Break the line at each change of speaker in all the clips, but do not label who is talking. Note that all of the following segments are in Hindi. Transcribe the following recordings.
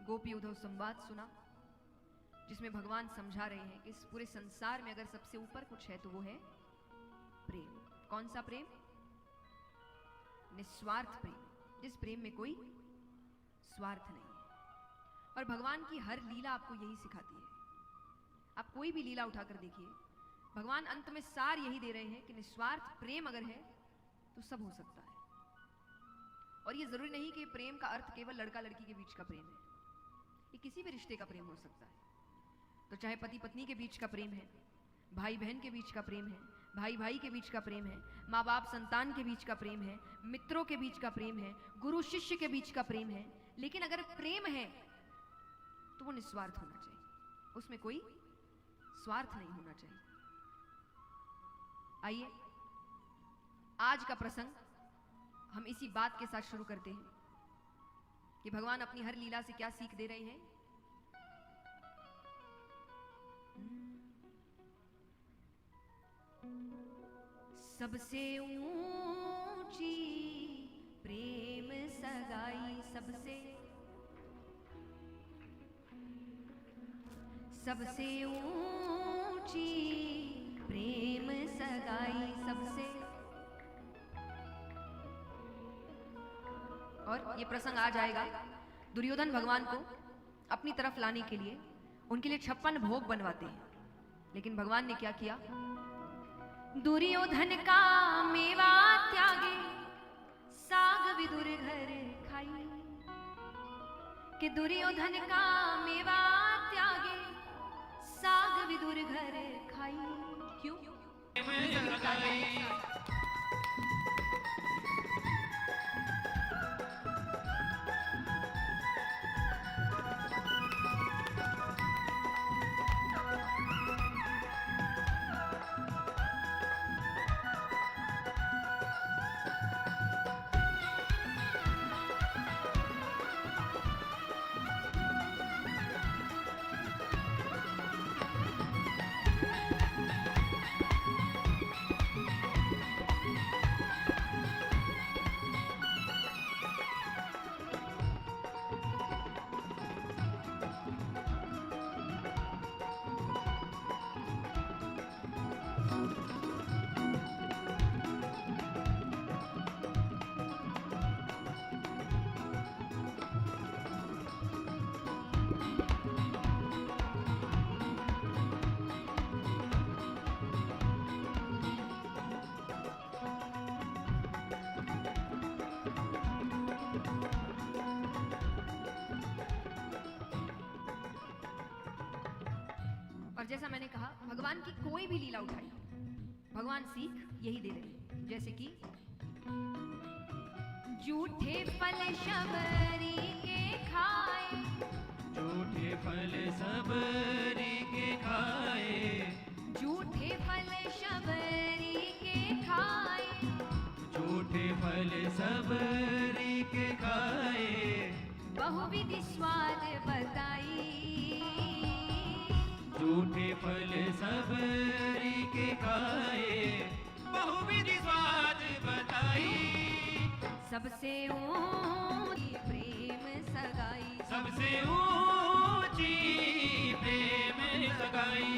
गोपी उद्धव संवाद सुना, जिसमें भगवान समझा रहे हैं कि इस पूरे संसार में अगर सबसे ऊपर कुछ है तो वो है प्रेम। कौन सा प्रेम? निस्वार्थ प्रेम, जिस प्रेम में कोई स्वार्थ नहीं है। और भगवान की हर लीला आपको यही सिखाती है। आप कोई भी लीला उठाकर देखिए, भगवान अंत में सार यही दे रहे हैं कि निस्वार्थ प्रेम अगर है तो सब हो सकता है। और ये जरूरी नहीं कि प्रेम का अर्थ केवल लड़का लड़की के बीच का प्रेम है, ये किसी भी रिश्ते का प्रेम हो सकता है। तो चाहे पति पत्नी के बीच का प्रेम है, भाई बहन के बीच का प्रेम है, भाई भाई के बीच का प्रेम है, माँ बाप संतान के बीच का प्रेम है, मित्रों के बीच का प्रेम है, गुरु शिष्य के बीच का प्रेम है। लेकिन अगर प्रेम है तो वो निस्वार्थ होना चाहिए, उसमें कोई स्वार्थ नहीं होना चाहिए। आइए आज का प्रसंग हम इसी बात के साथ शुरू करते हैं कि भगवान अपनी हर लीला से क्या सीख दे रहे हैं। सबसे ऊंची प्रेम सगाई, सबसे ऊंची प्रेम सगाई सबसे। और ये प्रसंग आ जाएगा दुर्योधन भगवान को अपनी तरफ लाने के लिए उनके लिए 56 भोग बनवाते हैं। लेकिन भगवान ने क्या किया? दुर्योधन का मेवा त्यागे साग विदुर घर खाई, कि दुर्योधन का मेवा त्यागे साग विदुर घर खाई। क्यों? और जैसा मैंने कहा, भगवान की कोई भी लीला उठाई भगवान सीख यही दे रहे हैं। जैसे कि झूठे फल शबरी के खाए,
झूठे फल सबरी के खाए,
झूठे फल शबरी के खाए,
झूठे फल सबरी के खाए,
बहुविधि स्वाद बताई,
झूठे फल सबरी के खाए, बहुविधि स्वाद बताई।
सबसे ऊंची प्रेम सगाई,
सबसे ऊंची प्रेम सगाई।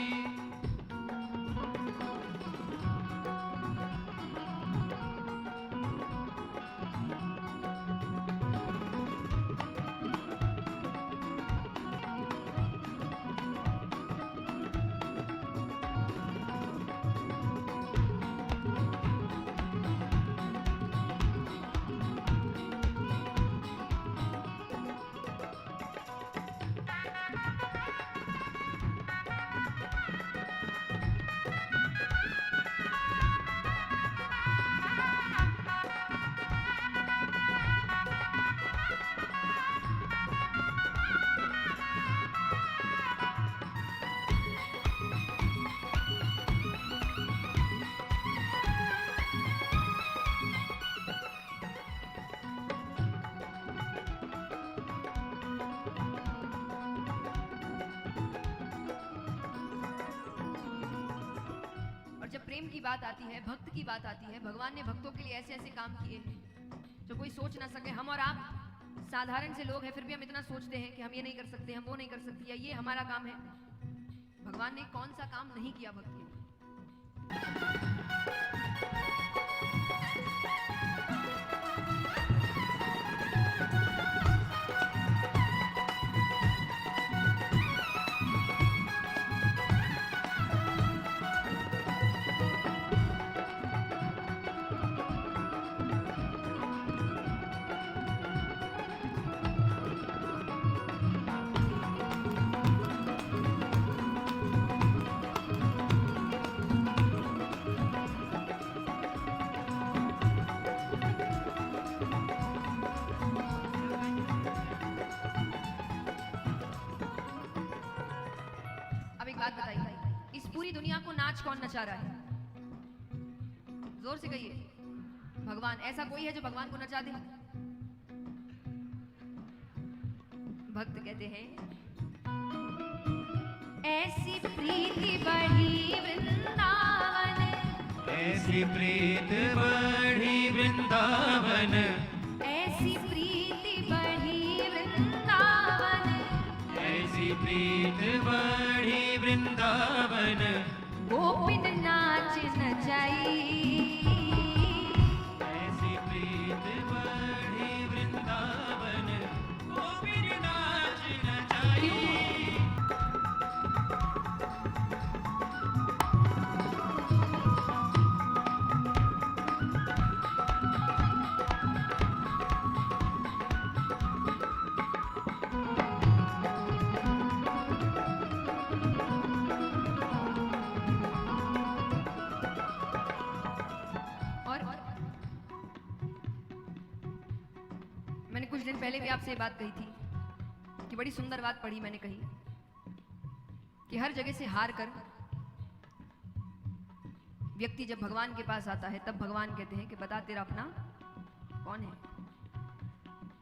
प्रेम की बात आती है, भक्त की बात आती है, भगवान ने भक्तों के लिए ऐसे ऐसे काम किए हैं जो कोई सोच ना सके। हम और आप साधारण से लोग हैं, फिर भी हम इतना सोचते हैं कि हम ये नहीं कर सकते, हम वो नहीं कर सकते, या ये हमारा काम है। भगवान ने कौन सा काम नहीं किया भक्त के लिए? बात बताइए, इस पूरी दुनिया को नाच कौन नचा रहा है? जोर से कहिए। भगवान। ऐसा कोई है जो भगवान को नचा दे? भक्त कहते हैं, ऐसी प्रीति बढ़ी वृंदावन,
ऐसी प्रीत बढ़ी वृंदावन,
ऐसी प्रीति बढ़ी वृंदावन,
ऐसी प्रीत बढ़ी वृंदावन,
गोपिन नाच नचाई,
ऐसी प्रीत बढ़ी वृंदावन, गोपिन नाच नचाई।
मैंने कुछ दिन पहले भी आपसे ये बात कही थी कि बड़ी सुंदर बात पढ़ी मैंने, कही कि हर जगह से हार कर व्यक्ति जब भगवान के पास आता है तब भगवान कहते हैं कि बता तेरा अपना कौन है।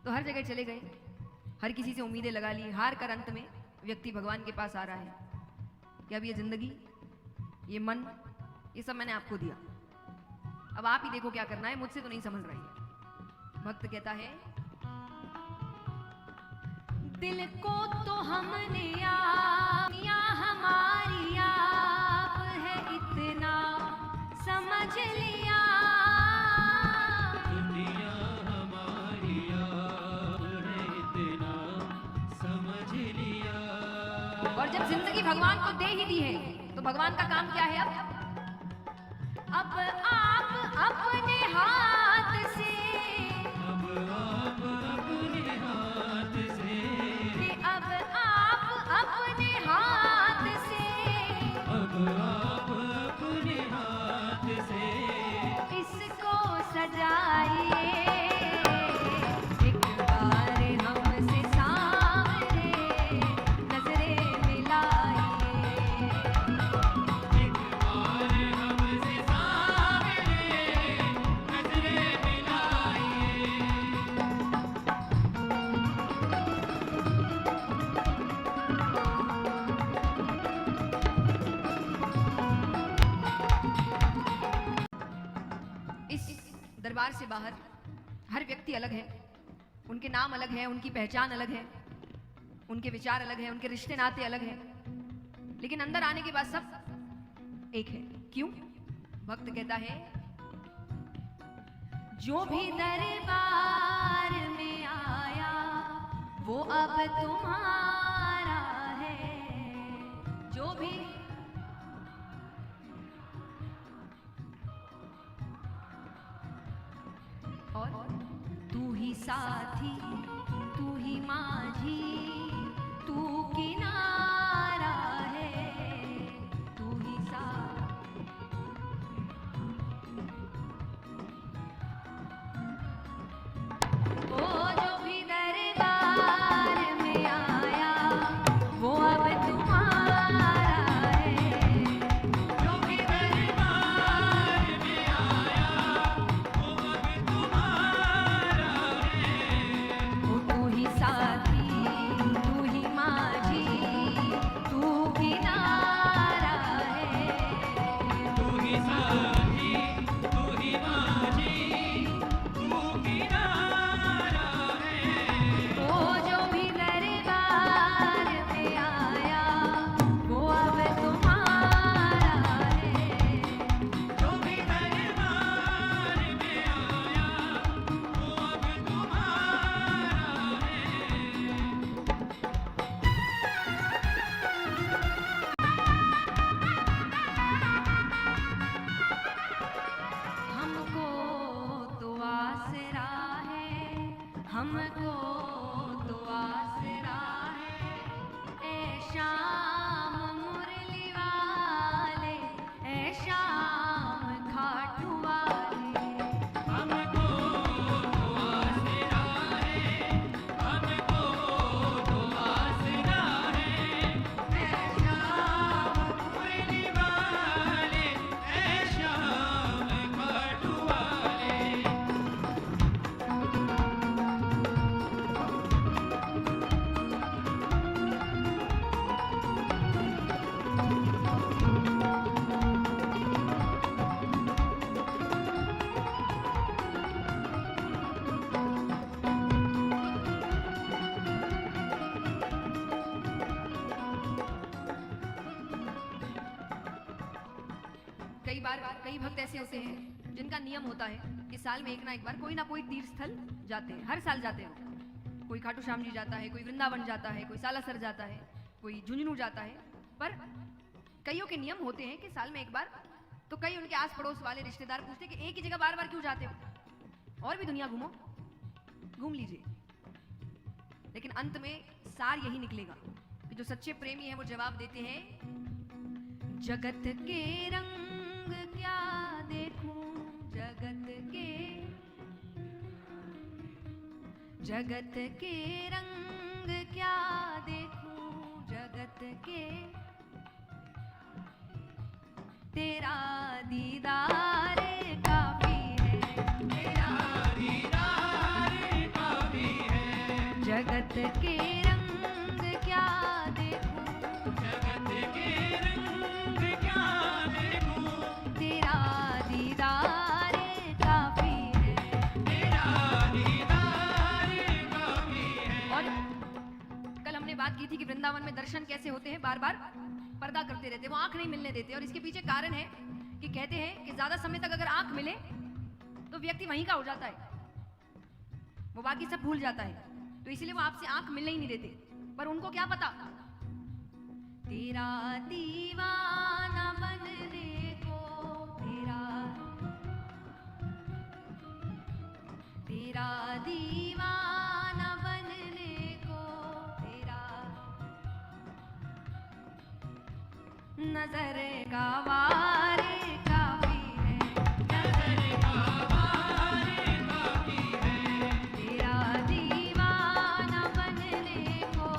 तो हर जगह चले गए, हर किसी से उम्मीदें लगा ली, हार कर अंत में व्यक्ति भगवान के पास आ रहा है कि अब ये जिंदगी, ये मन, ये सब मैंने आपको दिया, अब आप ही देखो क्या करना है, मुझसे तो नहीं समझ रही है। भक्त कहता है, दिल को तो हमने या हमारी आप है इतना समझ लिया,
दुनिया हमारी आप है इतना समझ लिया।
और जब जिंदगी भगवान को दे ही दी है तो भगवान का काम क्या है? अब आप अपने हाथ से,
अब आप अपने हाथ से,
अब आप अपने हाथ से,
अब आप अपने हाथ से
इसको सजाइए, एक बार हमसे सामने नजरें मिलाइए,
एक बार हमसे सामने नजरें मिलाइए।
इस दरबार से बाहर हर व्यक्ति अलग है, उनके नाम अलग है, उनकी पहचान अलग है, उनके विचार अलग है, उनके रिश्ते नाते अलग हैं, लेकिन अंदर आने के बाद सब एक है। क्यों? भक्त कहता है, जो भी दरबार में आया वो अब तुम्हारा है, जो भी और तू ही साथी, तू ही माझी, तू किनारा है, तू ही साथी। ओ जो भी दरबार में आया वो अब तुम्हारा है,
जो भी दरबार में आया वो अब तुम्हारा है,
कई बार कई भक्त ऐसे होते हैं जिनका नियम होता है कि साल में एक ना कोई तीर्थ स्थल जाते हैं, हर साल जाते हैं। कोई खाटू श्याम जी जाता है, कोई वृंदावन जाता है, कोई सालासर जाता है, कोई झुंझुनू जाता है। पर कईयों के नियम होते हैं कि साल में एक बार। तो कई उनके आस पड़ोस वाले रिश्तेदार पूछते हैं कि एक ही जगह बार बार क्यों जाते हो, और भी दुनिया घूमो, घूम लीजिए। लेकिन अंत में सार यही निकलेगा कि जो सच्चे प्रेमी हैं वो जवाब देते हैं, जगत के रंग क्या देखूं, जगत के रंग क्या देखूं, जगत के तेरा दीदार काफी है, तेरा दीदार काफी है। जगत के रंग क्या देखूं,
जगत के रंग क्या देखूं,
तेरा दीदार काफी है,
तेरा दीदार काफी है।
और कल हमने बात की थी कि वृंदावन में दर्शन कैसे होते हैं, बार बार पर्दा करते रहते, वो आंख नहीं मिलने देते। और इसके पीछे कारण है कि कहते हैं कि ज्यादा समय तक अगर आंख मिले तो व्यक्ति वहीं का हो जाता है, वो बाकी सब भूल जाता है। तो इसलिए वो आपसे आंख मिलने ही नहीं देते। पर उनको क्या पता, तेरा दीवाना बनने को, तेरा दीवाना बनने को, तेरा नजर का वार काफी है,
नजर का वार काफी है,
तेरा दीवाना बनने को,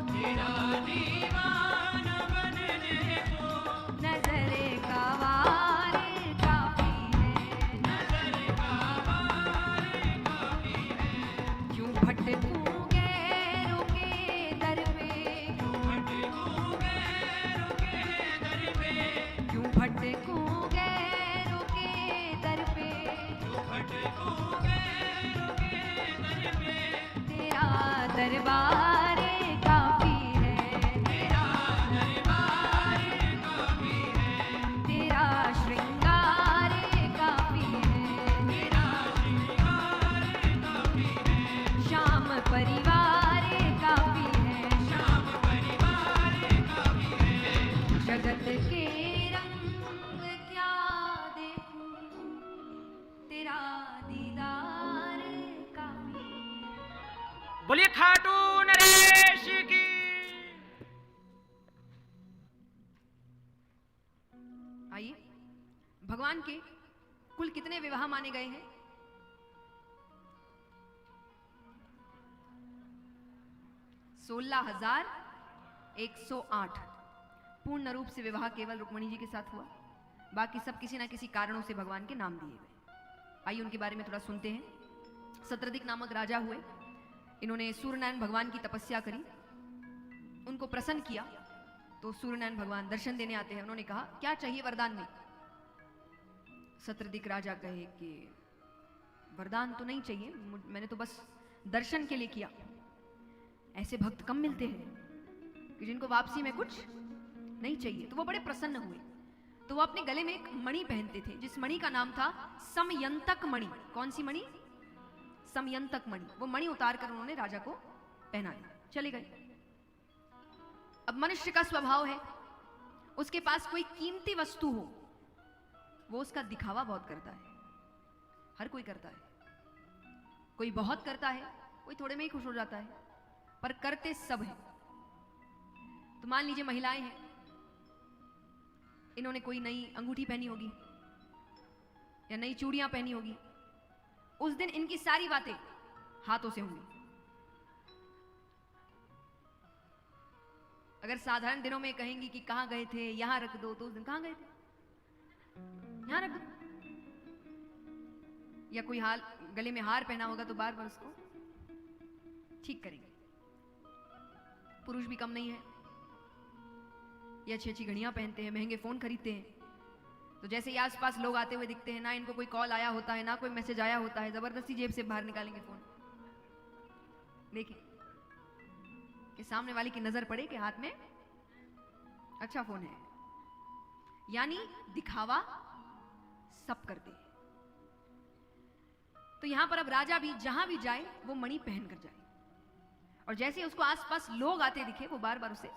तेरा दीवाना बनने को,
नजर का वार काफी है,
नजर का वार काफी है।
क्यों भटकूं गैरों के दर पे,
भटकूं गैरों के दर पे,
क्यों भटकूं गैरों के दर पे,
भटकूं गैरों के दर पे,
तेरा दरबार काफी है,
तेरा दरबार काफी है,
तेरा श्रृंगार काफी है,
तेरा श्रृंगार काफी है,
श्याम परिवार काफी है,
श्याम परिवार काफी है।
जगत के रंग क्या देखूं, तेरा दीदार काफी है।
बोलिए खाटू नरेश की।
आइए, भगवान के कुल कितने विवाह माने गए हैं? 16,108 पूर्ण रूप से विवाह केवल रुक्मणी जी के साथ हुआ। बाकी सब किसी ना किसी कारणों से भगवान के नाम दिए गए। आइए उनके बारे में थोड़ा सुनते हैं। सत्रदिक नामक राजा हुए। इन्होंने सूर्यनारायण भगवान की तपस्या करी, उनको प्रसन्न किया। तो सूर्यनारायण भगवान दर्शन देने आते हैं। उन्होंने कहा, क्या चाहिए वरदान में? सत्रदिक राजा कहे कि वरदान तो नहीं चाहिए, मैंने तो बस दर्शन के लिए किया। ऐसे भक्त कम मिलते हैं कि जिनको वापसी में कुछ नहीं चाहिए। तो वो बड़े प्रसन्न हुए। तो वो अपने गले में एक मणि पहनते थे, जिस मणि का नाम था समयंतक मणि। कौन सी मणि? समयंतक मणि। वो मणि उतार कर उन्होंने राजा को पहनाया, चले गए। अब मनुष्य का स्वभाव है, उसके पास कोई कीमती वस्तु हो, वो उसका दिखावा बहुत करता है। हर कोई करता है, कोई बहुत करता है, कोई थोड़े में ही खुश हो जाता है, पर करते सब हैं। तो मान लीजिए महिलाएं हैं, इन्होंने कोई नई अंगूठी पहनी होगी या नई चूड़ियां पहनी होगी। उस दिन इनकी सारी बातें हाथों से होंगी। अगर साधारण दिनों में कहेंगी कि कहां गए थे, यहां रख दो, तो उस दिन कहां गए थे, यहां रख दो। या कोई गले में हार पहना होगा तो बार बार उसको ठीक करेंगे। पुरुष भी कम नहीं है, ये अच्छी अच्छी घड़ियां पहनते हैं, महंगे फोन खरीदते हैं। तो जैसे ही आसपास लोग आते हुए दिखते हैं, ना इनको कोई कॉल आया होता है, ना कोई मैसेज आया होता है, जबरदस्ती जेब से बाहर निकालेंगे फोन। देखिए कि सामने वाले की नजर पड़े कि हाथ में अच्छा फोन है। यानी दिखावा सब करते हैं। तो यहां पर अब राजा भी जहां भी जाए वो मणि पहन कर जाए, और जैसे उसको आसपास लोग आते दिखे वो बार बार उसे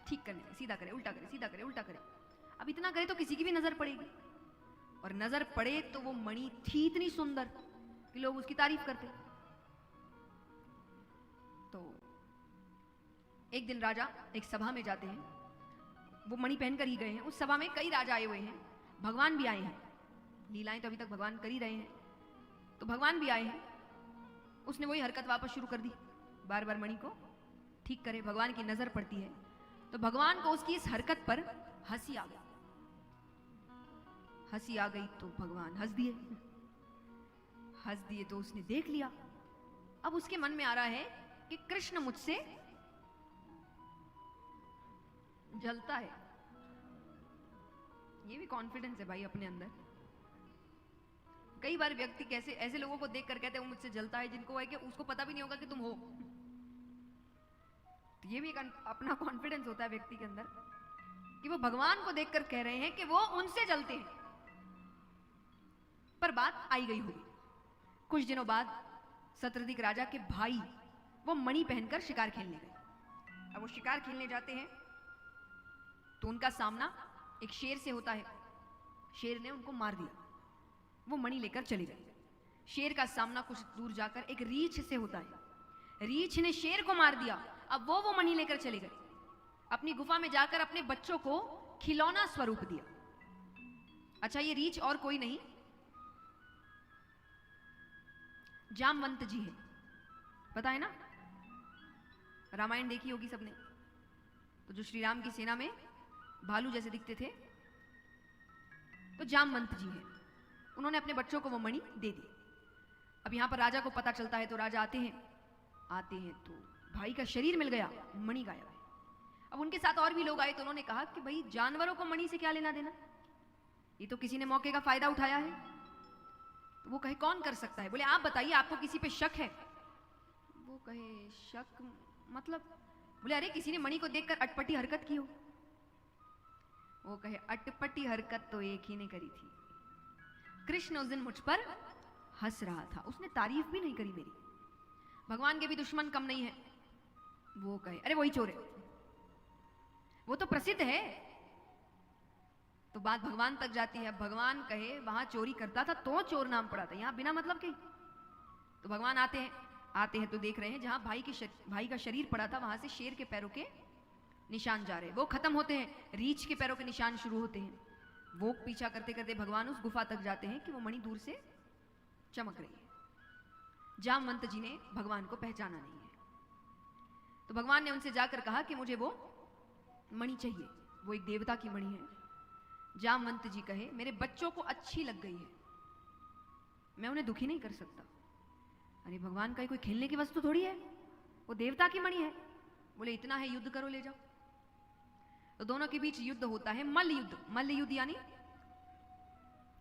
ठीक करने लगे, सीधा करे उल्टा करे, सीधा करे उल्टा करे। अब इतना करे तो किसी की भी नजर पड़ेगी, और नजर पड़े तो वो मणि थी इतनी सुंदर कि लोग उसकी तारीफ करते। तो एक दिन राजा एक सभा में जाते हैं, वो मणि पहनकर ही गए हैं। उस सभा में कई राजा आए हुए हैं, भगवान भी आए हैं, लीलाएं तो अभी तक भगवान कर ही रहे हैं, तो भगवान भी आए हैं। उसने वही हरकत वापस शुरू कर दी, बार बार मणि को ठीक करे। भगवान की नजर पड़ती है तो भगवान को उसकी इस हरकत पर हंसी आ गई। हंसी आ गई तो भगवान हंस दिए, हंस दिए तो उसने देख लिया। अब उसके मन में आ रहा है कि कृष्ण मुझसे जलता है। ये भी कॉन्फिडेंस है भाई अपने अंदर। कई बार व्यक्ति कैसे ऐसे लोगों को देखकर कहते हैं वो मुझसे जलता है, जिनको है कि उसको पता भी नहीं होगा कि तुम हो। तो ये भी एक अपना कॉन्फिडेंस होता है व्यक्ति के अंदर कि वो भगवान को देखकर कह रहे हैं कि वो उनसे जलते हैं। पर बात आई गई होगी। कुछ दिनों बाद सत्रदिक राजा के भाई वो मणि पहनकर शिकार खेलने गए। अब वो शिकार खेलने जाते हैं तो उनका सामना एक शेर से होता है। शेर ने उनको मार दिया, वो मणि लेकर चले गए। शेर का सामना कुछ दूर जाकर एक रीछ से होता है। रीछ ने शेर को मार दिया, अब वो मणि लेकर चले गए। अपनी गुफा में जाकर अपने बच्चों को खिलौना स्वरूप दिया। अच्छा, ये रीछ और कोई नहीं, जामवंत जी है। पता है ना, रामायण देखी होगी सबने। तो जो श्री राम की सेना में भालू जैसे दिखते थे, तो जामवंत जी हैं। उन्होंने अपने बच्चों को वो मणि दे दी। अब यहां पर राजा को पता चलता है तो राजा आते हैं तो भाई का शरीर मिल गया, मणि गायब है। अब उनके साथ और भी लोग आए तो उन्होंने कहा कि भाई जानवरों को मणि से क्या लेना देना, ये तो किसी ने मौके का फायदा उठाया है। तो वो कहे कौन कर सकता है। बोले आप बताइए, आपको किसी पे शक है? वो कहे शक मतलब? बोले अरे किसी ने मणि को देखकर अटपटी हरकत की हो। वो कहे अटपटी हरकत तो एक ही ने करी थी, कृष्ण उस दिन मुझ पर हंस रहा था, उसने तारीफ भी नहीं करी मेरी। भगवान के भी दुश्मन कम नहीं है। वो कहे अरे वही चोर है, वो तो प्रसिद्ध है। तो बात भगवान तक जाती है। भगवान कहे वहां चोरी करता था तो चोर नाम पड़ा था, यहां बिना मतलब के। तो भगवान आते हैं तो देख रहे हैं जहां भाई का शरीर पड़ा था वहां से शेर के पैरों के निशान जा रहे हैं। वो खत्म होते हैं, रीछ के पैरों के निशान शुरू होते हैं। वो पीछा करते करते भगवान उस गुफा तक जाते हैं कि वो मणि दूर से चमक रही है। जामवंत जी ने भगवान को पहचाना नहीं है। तो भगवान ने उनसे जाकर कहा कि मुझे वो मणि चाहिए, वो एक देवता की मणि है। जामवंत जी कहे मेरे बच्चों को अच्छी लग गई है, मैं उन्हें दुखी नहीं कर सकता। अरे भगवान का कोई खेलने की वस्तु थोड़ी है, वो देवता की मणि है। बोले इतना है, युद्ध करो, ले जाओ। तो दोनों के बीच युद्ध होता है, मल्ल युद्ध। मल्ल युद्ध यानी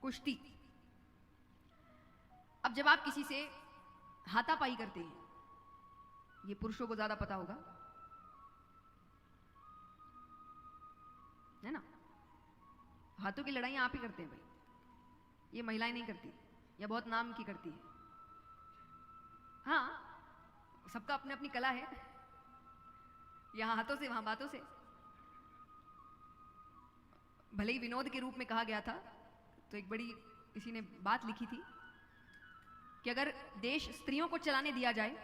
कुश्ती। अब जब आप किसी से हाथापाई करते हैं, ये पुरुषों को ज्यादा पता होगा, है ना? हाथों की लड़ाई आप ही करते हैं भाई, ये महिलाएं नहीं करती, या बहुत नाम की करती है। हाँ, सबका अपनी अपनी कला है, यहां हाथों से वहां बातों से। भले ही विनोद के रूप में कहा गया था, तो एक बड़ी किसी ने बात लिखी थी कि अगर देश स्त्रियों को चलाने दिया जाए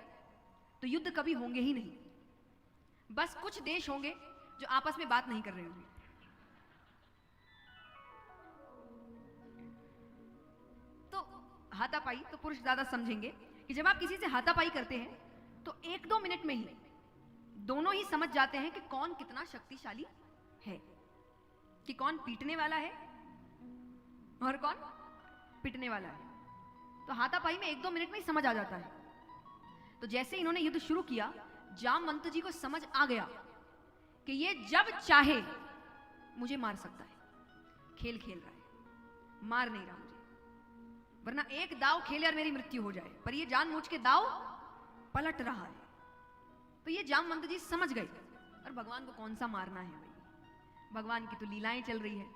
तो युद्ध कभी होंगे ही नहीं। बस कुछ देश होंगे जो आपस में बात नहीं कर रहे होंगे। तो हाथापाई तो पुरुष ज्यादा समझेंगे कि जब आप किसी से हाथापाई करते हैं तो 1-2 मिनट में ही दोनों ही समझ जाते हैं कि कौन कितना शक्तिशाली है, कि कौन पीटने वाला है और कौन पिटने वाला है। तो हाथापाई में 1-2 मिनट में ही समझ आ जाता है। तो जैसे इन्होंने युद्ध शुरू किया, जामवंत जी को समझ आ गया कि ये जब चाहे मुझे मार सकता है। खेल खेल रहा है, मार नहीं रहा मुझे, वरना एक दाव खेले और मेरी मृत्यु हो जाए, पर ये जानबूझ के दाव पलट रहा है। तो ये जामवंत जी समझ गए, और भगवान को कौन सा मारना है भाई, भगवान की तो लीलाएं चल रही है।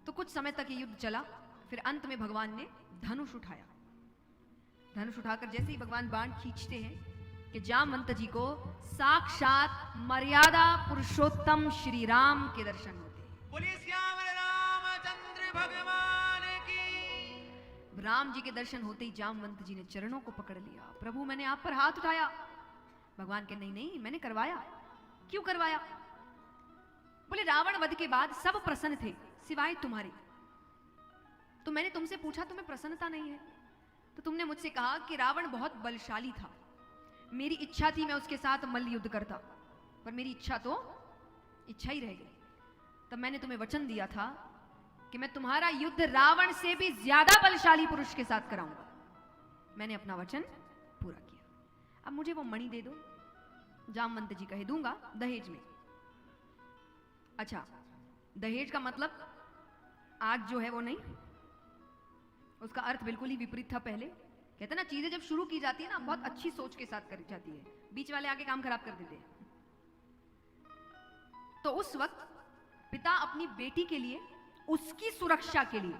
तो कुछ समय तक ये युद्ध चला, फिर अंत में भगवान ने धनुष उठाया। धनुष उठाकर जैसे ही भगवान बाण खींचते हैं कि जामवंत जी को साक्षात मर्यादा पुरुषोत्तम श्री राम के दर्शन होते हैं।
बोलिए श्याम रामचंद्र भगवान की।
राम जी के दर्शन होते ही जामवंत जी ने चरणों को पकड़ लिया। प्रभु मैंने आप पर हाथ उठाया। भगवान के नहीं नहीं मैंने करवाया। क्यों करवाया? बोले रावण वध के बाद सब प्रसन्न थे सिवाय तुम्हारे। तो मैंने तुमसे पूछा तुम्हें प्रसन्नता नहीं है, तो तुमने मुझसे कहा कि रावण बहुत बलशाली था। मेरी इच्छा थी मैं उसके साथ मल्ल युद्ध करता, पर मेरी इच्छा तो इच्छा ही रह गई। तब मैंने तुम्हें वचन दिया था कि मैं तुम्हारा युद्ध रावण से भी ज्यादा बलशाली पुरुष के साथ कराऊंगा। मैंने अपना वचन पूरा किया। अब मुझे वो मणि दे दो। जामवंत जी कहे दूंगा दहेज में। अच्छा, दहेज का मतलब आज जो है वो नहीं, उसका अर्थ बिल्कुल ही विपरीत था पहले। कहते ना चीजें जब शुरू की जाती है ना बहुत अच्छी सोच के साथ करी जाती है, बीच वाले आके काम खराब कर देते हैं। तो उस वक्त पिता अपनी बेटी के लिए, उसकी सुरक्षा के लिए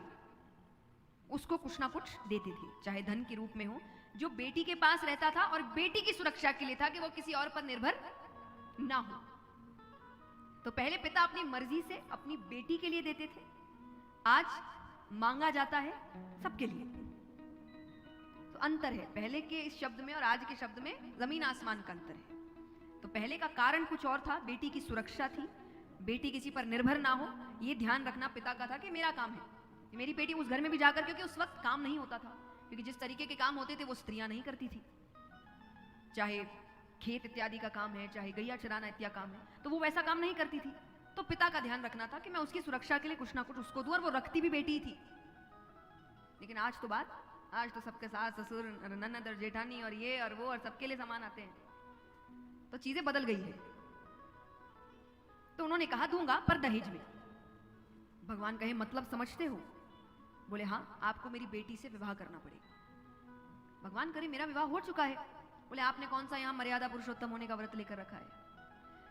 उसको कुछ ना कुछ देते थे, चाहे धन के रूप में हो, जो बेटी के पास रहता था और बेटी की सुरक्षा के लिए था कि वो किसी और पर निर्भर ना हो। तो पहले पिता अपनी मर्जी से अपनी बेटी के लिए देते थे, आज मांगा जाता है सबके लिए। तो अंतर है पहले के इस शब्द में और आज के शब्द में, जमीन आसमान का अंतर है। तो पहले का कारण कुछ और था, बेटी की सुरक्षा थी, बेटी किसी पर निर्भर ना हो, यह ध्यान रखना पिता का था कि मेरा काम है कि मेरी बेटी उस घर में भी जाकर, क्योंकि उस वक्त काम नहीं होता था, क्योंकि जिस तरीके के काम होते थे वो स्त्रियां नहीं करती थी। चाहे खेत इत्यादि का काम है, चाहे गैया चराना इत्यादि काम है, तो वो वैसा काम नहीं करती थी। तो पिता का ध्यान रखना था कि मैं उसकी सुरक्षा के लिए कुछ ना कुछ उसको दूं, और वो रखती भी बेटी ही थी। लेकिन आज तो बात, आज तो सबके सास ससुर ननद और जेठानी और ये और वो और सबके लिए सामान आते हैं, तो चीजें बदल गई है। तो उन्होंने कहा दूंगा पर दहेज में। भगवान कहे मतलब समझते हो? बोले हाँ, आपको मेरी बेटी से विवाह करना पड़ेगा। भगवान करे मेरा विवाह हो चुका है। बोले आपने कौन सा यहां मर्यादा पुरुषोत्तम होने का व्रत लेकर रखा है?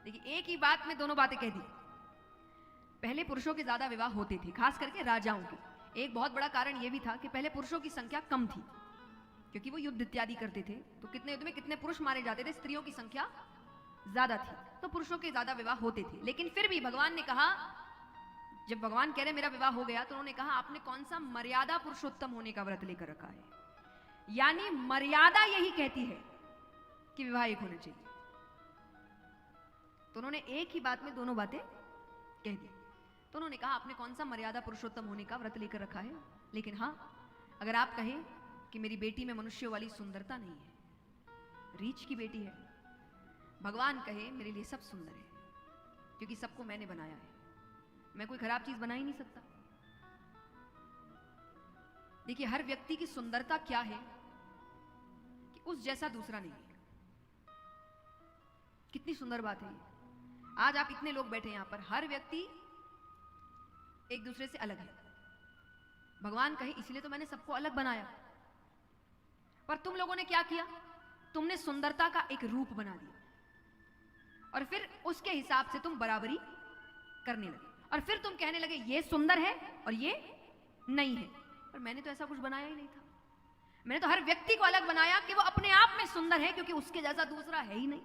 देखिए एक ही बात में दोनों बातें कह दी। पहले पुरुषों के ज्यादा विवाह होते थे, खास करके राजाओं के। एक बहुत बड़ा कारण यह भी था कि पहले पुरुषों की संख्या कम थी, क्योंकि वो युद्ध इत्यादि करते थे, तो कितने युद्ध में कितने पुरुष मारे जाते थे, स्त्रियों की संख्या ज्यादा थी, तो पुरुषों के ज्यादा विवाह होते थे। लेकिन फिर भी भगवान ने कहा, जब भगवान कह रहे मेरा विवाह हो गया, तो उन्होंने कहा आपने कौन सा मर्यादा पुरुषोत्तम होने का व्रत लेकर रखा है? यानी मर्यादा यही कहती है कि विवाह एक होना चाहिए। तो उन्होंने एक ही बात में दोनों बातें कह दी। तो उन्होंने कहा आपने कौन सा मर्यादा पुरुषोत्तम होने का व्रत लेकर रखा है? लेकिन हाँ, अगर आप कहें कि मेरी बेटी में मनुष्य वाली सुंदरता नहीं है, रीछ की बेटी है, भगवान कहे मेरे लिए सब सुंदर है, क्योंकि सबको मैंने बनाया है, मैं कोई खराब चीज बना ही नहीं सकता। देखिए हर व्यक्ति की सुंदरता क्या है कि उस जैसा दूसरा नहीं है। कितनी सुंदर बात है ये। आज आप इतने लोग बैठे यहां पर, हर व्यक्ति एक दूसरे से अलग है। भगवान कहे इसलिए तो मैंने सबको अलग बनाया। पर तुम लोगों ने क्या किया? तुमने सुंदरता का एक रूप बना दिया और फिर उसके हिसाब से तुम बराबरी करने लगे, और फिर तुम कहने लगे ये सुंदर है और ये नहीं है। पर मैंने तो ऐसा कुछ बनाया ही नहीं था। मैंने तो हर व्यक्ति को अलग बनाया कि वो अपने आप में सुंदर है, क्योंकि उसके जैसा दूसरा है ही नहीं।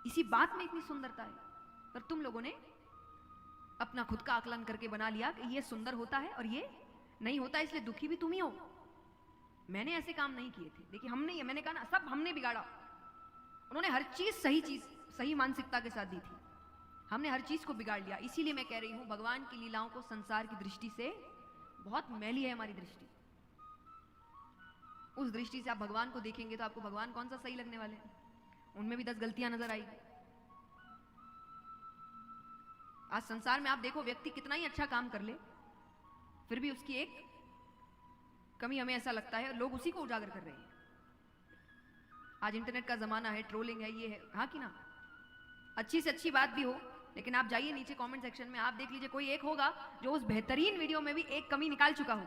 इसी बात में इतनी सुंदरता है। पर तुम लोगों ने अपना खुद का आकलन करके बना लिया कि ये सुंदर होता है और ये नहीं होता, इसलिए दुखी भी तुम ही हो। मैंने ऐसे काम नहीं किए थे। देखिए हमने, मैंने कहा ना, सब हमने बिगाड़ा। उन्होंने हर चीज सही मानसिकता के साथ दी थी, हमने हर चीज को बिगाड़ लिया। इसीलिए मैं कह रही हूं भगवान की लीलाओं को संसार की दृष्टि से बहुत मैली है हमारी दृष्टि। उस दृष्टि से आप भगवान को देखेंगे तो आपको भगवान कौन सा सही लगने वाले हैं? उनमें भी 10 गलतियां नजर आएगी। आज संसार में आप देखो, व्यक्ति कितना ही अच्छा काम कर ले, फिर भी उसकी एक कमी हमें ऐसा लगता है, लोग उसी को उजागर कर रहे हैं। आज इंटरनेट का जमाना है, ट्रोलिंग है, ये है, हाँ कि ना? अच्छी से अच्छी बात भी हो, लेकिन आप जाइए नीचे कमेंट सेक्शन में, आप देख लीजिए कोई एक होगा जो उस बेहतरीन वीडियो में भी एक कमी निकाल चुका हो।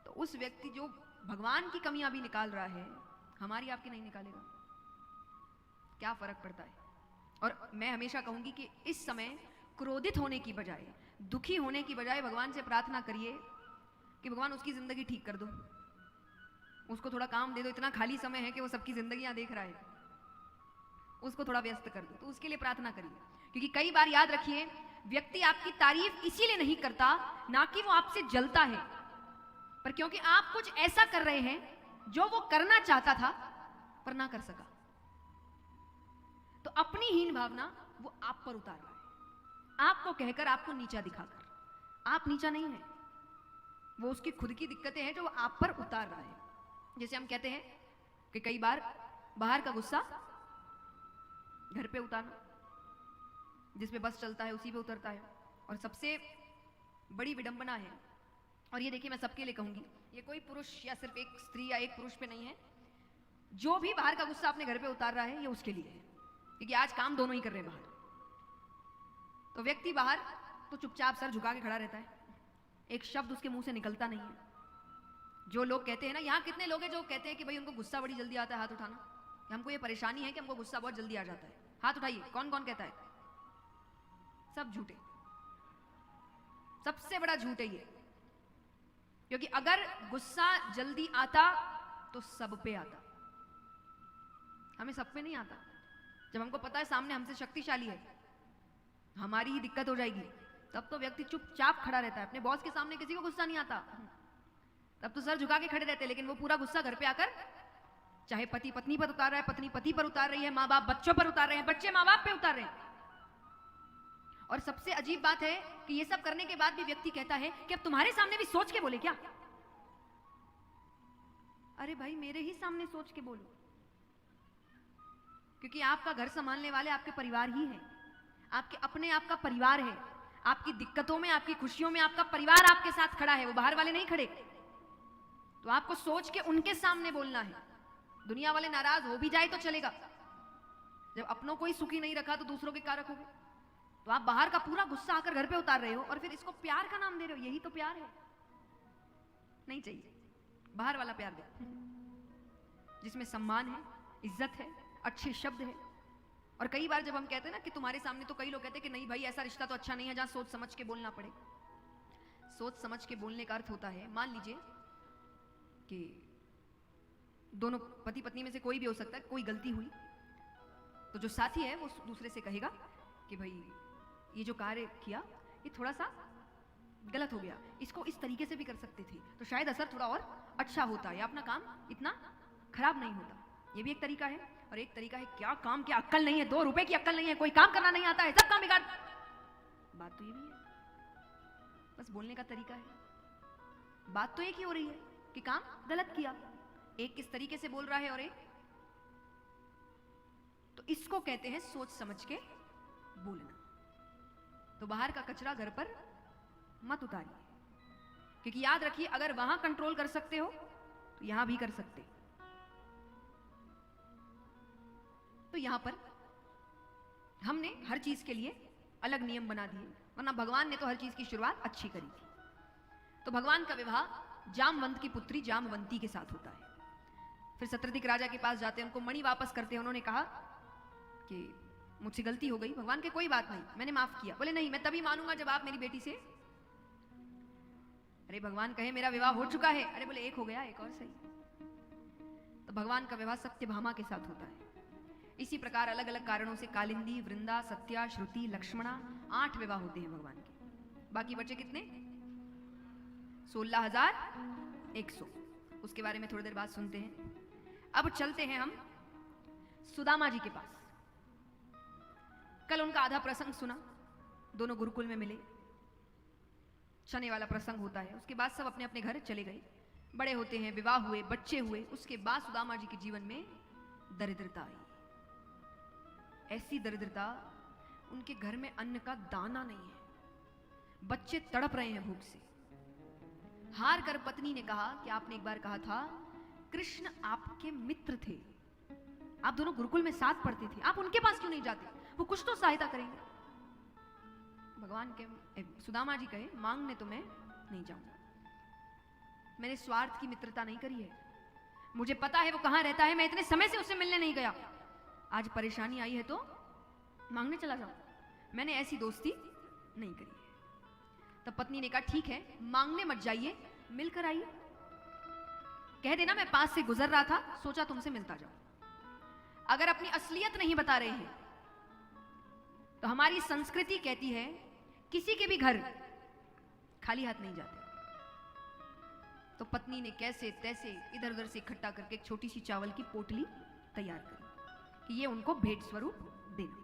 तो उस व्यक्ति जो भगवान की कमियां भी निकाल रहा है, हमारी आपकी नहीं निकालेगा। क्या फर्क पड़ता है? और मैं हमेशा कहूंगी कि इस समय क्रोधित होने की बजाय दुखी होने की बजाय भगवान से प्रार्थना करिए कि भगवान उसकी जिंदगी ठीक कर दो, उसको थोड़ा काम दे दो, इतना खाली समय है कि वो सबकी जिंदगियां देख रहा है, उसको थोड़ा व्यस्त कर दो। तो उसके लिए प्रार्थना करिए, क्योंकि कई बार याद रखिए व्यक्ति आपकी तारीफ इसीलिए नहीं करता ना कि वो आपसे जलता है, पर क्योंकि आप कुछ ऐसा कर रहे हैं जो वो करना चाहता था पर ना कर सका। तो अपनी हीन भावना वो आप पर उतार रहा है, आपको कहकर, आपको नीचा दिखाकर। आप नीचा नहीं है, वो उसकी खुद की दिक्कतें हैं जो वो आप पर उतार रहा है। जैसे हम कहते हैं कि कई बार बाहर का गुस्सा घर पे उतारना, जिसपे बस चलता है उसी पे उतरता है। और सबसे बड़ी विडंबना है, और ये देखिए मैं सबके लिए कहूंगी, ये कोई पुरुष या सिर्फ एक स्त्री या एक पुरुष पे नहीं है, जो भी बाहर का गुस्सा अपने घर पे उतार रहा है ये उसके लिए है, क्योंकि आज काम दोनों ही कर रहे हैं बाहर। तो व्यक्ति बाहर तो चुपचाप सर झुका के खड़ा रहता है, एक शब्द उसके मुंह से निकलता नहीं है। जो लोग कहते हैं ना, यहाँ कितने लोग हैं जो कहते हैं कि भाई उनको गुस्सा बड़ी जल्दी आता है, हाथ उठाना, हमको ये परेशानी है कि हमको गुस्सा बहुत जल्दी आ जाता है, हाथ उठाइए। कौन कौन कहता है? सब झूठे, सबसे बड़ा झूठ है ये, क्योंकि अगर गुस्सा जल्दी आता तो सब पे आता, हमें सब पे नहीं आता। जब हमको पता है सामने हमसे शक्तिशाली है, हमारी ही दिक्कत हो जाएगी, तब तो व्यक्ति चुपचाप खड़ा रहता है। अपने बॉस के सामने किसी को गुस्सा नहीं आता, तब तो सर झुका के खड़े रहते हैं, लेकिन वो पूरा गुस्सा घर पे आकर चाहे पति पत्नी पर उतार रहा है, पत्नी पति पर उतार रही है, माँ बाप बच्चों पर उतार रहे हैं, बच्चे माँ बाप पे उतार रहे हैं। और सबसे अजीब बात है कि ये सब करने के बाद भी व्यक्ति कहता है कि अब तुम्हारे सामने भी सोच के बोले क्या? अरे भाई मेरे ही सामने सोच के बोलो, क्योंकि आपका घर संभालने वाले आपके परिवार ही हैं, आपके अपने आपका परिवार है। आपकी दिक्कतों में, आपकी खुशियों में आपका परिवार आपके साथ खड़ा है, वो बाहर वाले नहीं खड़े। तो आपको सोच के उनके सामने बोलना है। दुनिया वाले नाराज हो भी जाए तो चलेगा, जब अपनों को ही सुखी नहीं रखा तो दूसरों के क्या रखोगे? तो आप बाहर का पूरा गुस्सा आकर घर पे उतार रहे हो और फिर इसको प्यार का नाम दे रहे हो। यही तो प्यार है? नहीं चाहिए, बाहर वाला प्यार दो, जिसमें सम्मान है, इज्जत है, अच्छे शब्द है। और कई बार जब हम कहते हैं ना कि तुम्हारे सामने, तो कई लोग कहते हैं कि नहीं भाई ऐसा रिश्ता तो अच्छा नहीं है जहां सोच समझ के बोलना पड़े। सोच समझ के बोलने का अर्थ होता है, मान लीजिए कि दोनों पति पत्नी में से कोई भी हो सकता है, कोई गलती हुई तो जो साथी है वो दूसरे से कहेगा कि भाई ये जो कार्य किया ये थोड़ा सा गलत हो गया, इसको इस तरीके से भी कर सकते थे तो शायद असर थोड़ा और अच्छा होता, या अपना काम इतना खराब नहीं होता। ये भी एक तरीका है। और एक तरीका है, क्या काम, क्या अक्ल नहीं है, 2 रुपए की अक्ल नहीं है, कोई काम करना नहीं आता है, सब काम बिगाड़। बात तो ये भी है, बस बोलने का तरीका है। बात तो एक ही हो रही है कि काम गलत किया, एक किस तरीके से बोल रहा है और एक। तो इसको कहते हैं सोच समझ के बोलना। तो बाहर का कचरा घर पर मत उतारिए, क्योंकि याद रखिए अगर वहां कंट्रोल कर सकते हो तो यहां भी कर सकते। तो यहां पर हमने हर चीज के लिए अलग नियम बना दिए, वरना भगवान ने तो हर चीज की शुरुआत अच्छी करी थी। तो भगवान का विवाह जामवंत की पुत्री जामवंती के साथ होता है। फिर सत्रदिक राजा के पास जाते हैं, उनको मणि वापस करते हैं। उन्होंने कहा कि मुझसे गलती हो गई। भगवान के कोई बात नहीं, मैंने माफ किया। बोले नहीं, मैं तभी मानूंगा जब आप मेरी बेटी से। अरे भगवान कहे मेरा विवाह हो चुका है। अरे बोले एक हो गया, एक और सही। तो भगवान का विवाह सत्यभामा के साथ होता है। इसी प्रकार अलग अलग कारणों से कालिंदी, वृंदा, सत्या, श्रुति, लक्ष्मणा 8 विवाह होते हैं भगवान के। बाकी बचे कितने? 16,100। उसके बारे में थोड़ी देर बाद सुनते हैं। अब चलते हैं हम सुदामा जी के पास। कल उनका आधा प्रसंग सुना, दोनों गुरुकुल में मिले, शनि वाला प्रसंग होता है। उसके बाद सब अपने अपने घर चले गए, बड़े होते हैं, विवाह हुए, बच्चे हुए। उसके बाद सुदामा जी के जीवन में दरिद्रता आई। ऐसी दरिद्रता, उनके घर में अन्न का दाना नहीं है, बच्चे तड़प रहे हैं भूख से। हार कर पत्नी ने कहा कि आपने एक बार कहा था कृष्ण आपके मित्र थे, आप दोनों गुरुकुल में साथ पढ़ते थे, आप उनके पास क्यों नहीं जाते, वो कुछ तो सहायता करेंगे। भगवान के सुदामा जी कहे मांगने तो मैं नहीं जाऊंगा, मैंने स्वार्थ की मित्रता नहीं करी है, मुझे पता है वो कहां रहता है, मैं इतने समय से उससे मिलने नहीं गया, आज परेशानी आई है तो मांगने चला जाऊं, मैंने ऐसी दोस्ती नहीं करी है। तब पत्नी ने कहा ठीक है, मांगने मत जाइए, मिलकर आइए। कह देना मैं पास से गुजर रहा था, सोचा तुमसे मिलता जाऊं। अगर अपनी असलियत नहीं बता रहे हैं तो हमारी संस्कृति कहती है किसी के भी घर खाली हाथ नहीं जाते। तो पत्नी ने कैसे तैसे इधर उधर से इकट्ठा करके एक छोटी सी चावल की पोटली तैयार करी कि ये उनको भेंट स्वरूप देना।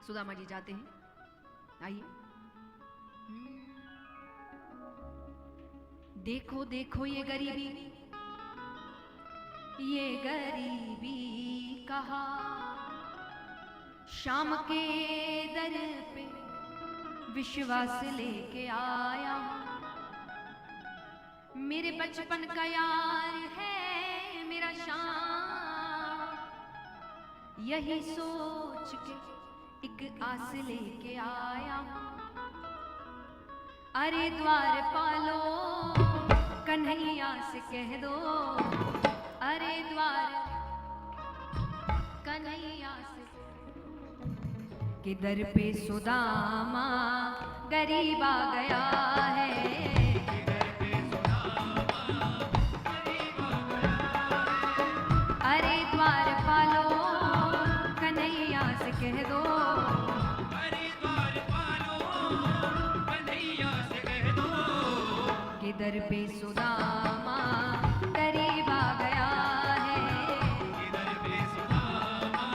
सुदामा जी जाते हैं, आइए। देखो देखो ये गरीबी, ये गरीबी कहा, शाम के दर पे विश्वास लेके आया। मेरे बचपन का यार है मेरा शाम, यही सोच के एक आस लेके आया। अरे द्वार पालो कन्हैया से कह दो, अरे द्वार कन्हैया से कि दर पे सुदामा गरीब आ गया है। अरे द्वार पालो कन्हैया से कह दो,
अरे द्वार पालो कन्हैया से कह दो
कि दर पे सुदामा गरीब आ गया है।
इधर पे सुदामा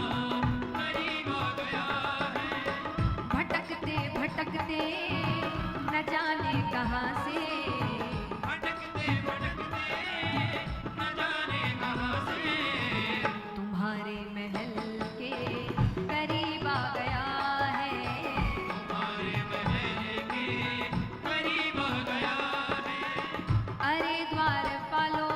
गरीब आ गया है।
भटकते भटकते न जाने कहाँ से,
भटकते भटकते न जाने कहाँ से
तुम्हारे महल के करीब आ गया है।
तुम्हारे महल के करीब आ गया है।
अरे द्वार पालो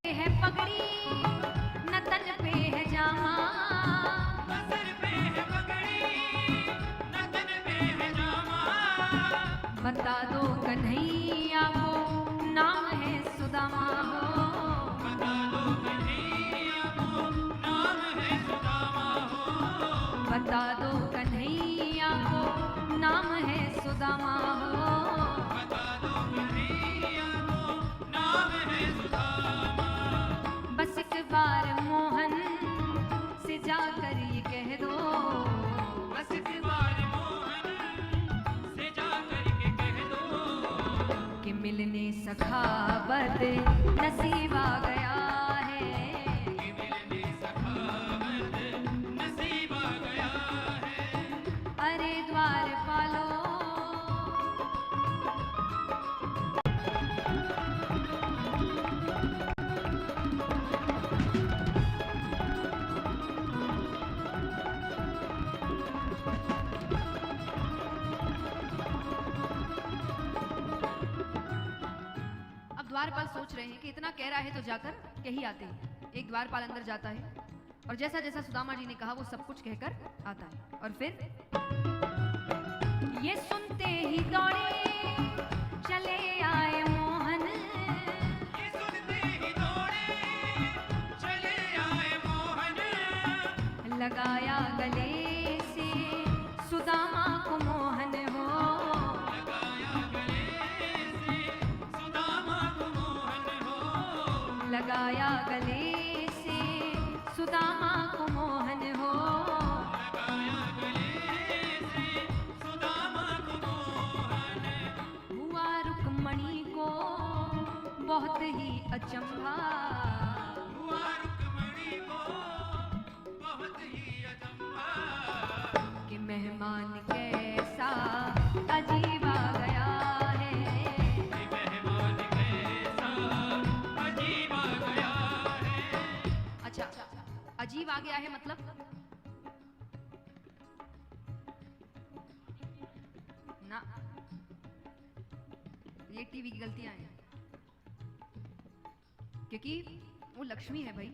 है पगड़ी न तन पे है जामा,
न सर पे है पगड़ी न तन पे है जामा।
बता दो कन्हैया को नाम है सुदामा हो।
बता दो कन्हैया को नाम है सुदामा हो।
बता दो कन्हैया को नाम है सुदामा हो।
बता दो कन्हैया को नाम है सुदामा।
बस एक बार मोहन से जाकर ये कह दो,
बस एक बार मोहन से जा करके कह दो
कि मिलने सखावत नसीब आ गया है।
कि मिलने सखावत नसीब आ गया है।
अरे द्वार पालो अब द्वारपाल सोच रहे हैं कि इतना कह रहा है तो जाकर कह ही आते हैं। एक द्वारपाल अंदर जाता है और जैसा जैसा सुदामा जी ने कहा वो सब कुछ कहकर आता है। और फिर ये सुनते ही दौड़े चले आए मोहन,
ये सुनते ही दौड़े चले आए मोहन।
लगाया गले से सुदामा को मोहन हो।
लगाया गले से सुदामा को मोहन हो।
लगाया गले से सुदामा को मोहन हो।
लगाया गले से सुदामा को मोहन।
हुआ रुक्मणी को बहुत ही अचंभा,
हुआ रुक्मणी को बहुत ही अचंभा
कि मेहमान कैसा अजीब आ गया है।
कि मेहमान कैसा अजीब आ गया है।
अच्छा, अजीब आ गया है मतलब ना, ये टीवी की गलतियां हैं क्योंकि वो लक्ष्मी है भाई,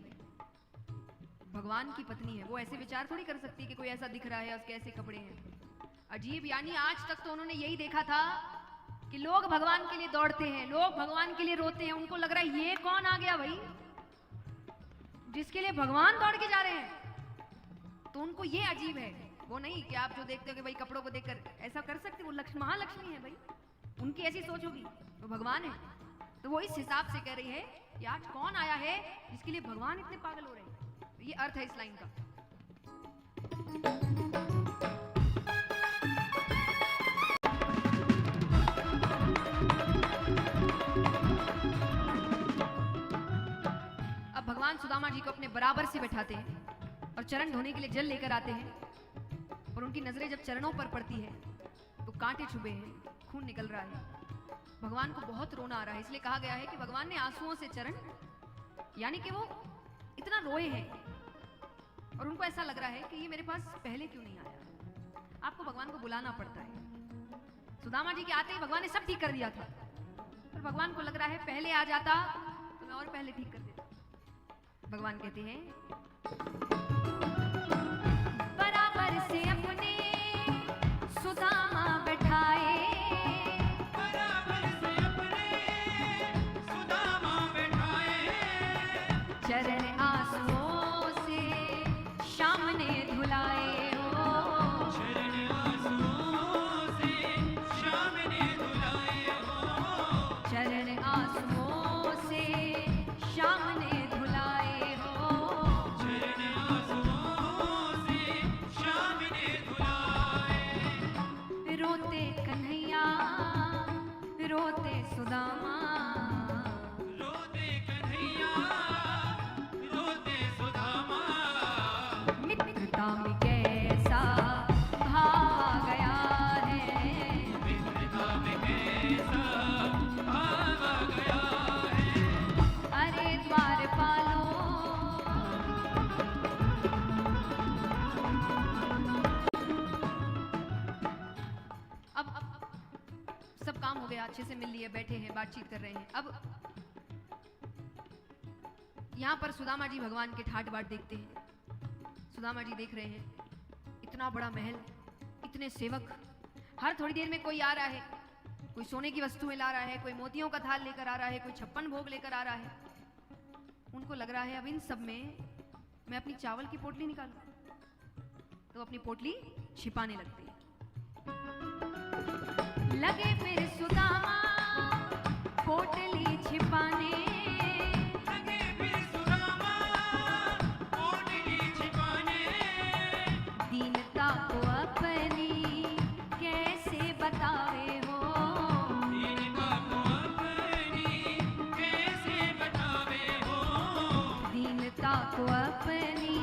भगवान की पत्नी है। वो ऐसे विचार थोड़ी कर सकती है कि कोई ऐसा दिख रहा है उसके ऐसे कपड़े हैं। अजीब, यानी आज तक तो उन्होंने यही देखा था कि लोग भगवान के लिए दौड़ते हैं, लोग भगवान के लिए रोते हैं। उनको लग रहा है ये कौन आ गया भाई जिसके लिए भगवान दौड़ के जा रहे हैं। तो उनको ये अजीब है। वो नहीं कि आप जो देखते हो कि भाई कपड़ों को देखकर ऐसा कर सकते, वो लक्ष्मी महालक्ष्मी है भाई, उनकी ऐसी सोच होगी, वो भगवान है। तो वो इस हिसाब से कह रही है कि आज कौन आया है जिसके लिए भगवान इतने पागल हो रहे हैं। तो ये अर्थ है इस लाइन का। अब भगवान सुदामा जी को अपने बराबर से बैठाते हैं और चरण धोने के लिए जल लेकर आते हैं, और उनकी नजरें जब चरणों पर पड़ती है तो कांटे चुभे हैं, खून निकल रहा है। भगवान को बहुत रोना आ रहा है, इसलिए कहा गया है कि भगवान ने आंसुओं से चरण, यानी कि वो इतना रोए हैं और उनको ऐसा लग रहा है कि ये मेरे पास पहले क्यों नहीं आया। आपको भगवान को बुलाना पड़ता है। सुदामा जी के आते ही भगवान ने सब ठीक कर दिया था, पर भगवान को लग रहा है पहले आ जाता तो मैं और पहले ठीक कर देता। भगवान कहते हैं बराबर से अपने सुदामा बैठाए,
बराबर से अपने सुदामा बैठाए,
चरण आंसुओं से श्याम ने धुलाए हो,
चरण आंसुओं से श्याम ने धुलाए हो,
चरण आंसुओं से श्याम ने धुलाए हो,
चरण आंसुओं से श्याम ने धुलाए।
रोते कन्हैया रोते सुदामा,
रोते कन्हैया रोते सुदामा,
मित्रता में कैसा भाव आ गया है,
मित्रता में कैसा भाव आ गया है।
अरे द्वारपालो अब सब काम हो गया, अच्छे से मिल लिए, बैठे हैं, बातचीत कर रहे हैं। अब यहाँ पर सुदामा जी भगवान के ठाट बाट देखते हैं। सुदामा जी देख रहे हैं इतना बड़ा महल, इतने सेवक, हर थोड़ी देर में कोई आ रहा है, कोई सोने की वस्तुएं ला रहा है, कोई मोतियों का थाल लेकर आ रहा है, कोई 56 भोग लेकर आ रहा है। उनको लग रहा है अब इन सब में मैं अपनी चावल की पोटली निकालूं, तो अपनी पोटली छिपाने लगते हैं। लगे फिर सुदामा पोटली छिपाने,
लगे फिर सुदामा पोटली छिपाने,
दीनता को अपनी कैसे बतावे हो,
दीनता को अपनी कैसे बतावे हो,
दीनता को अपनी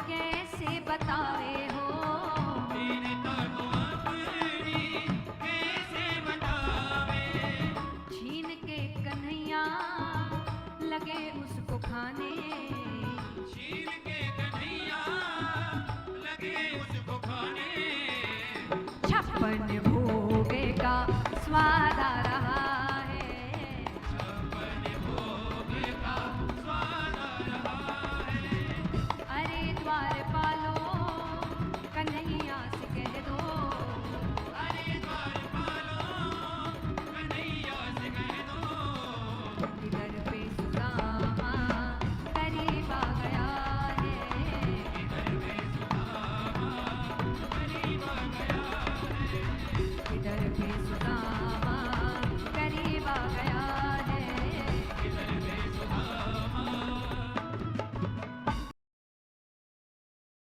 कैसे बतावे हो,
दीनता को अपनी कैसे बतावे।
छीन के कन्हैया लगे उसको खाने,
छीन के कन्हैया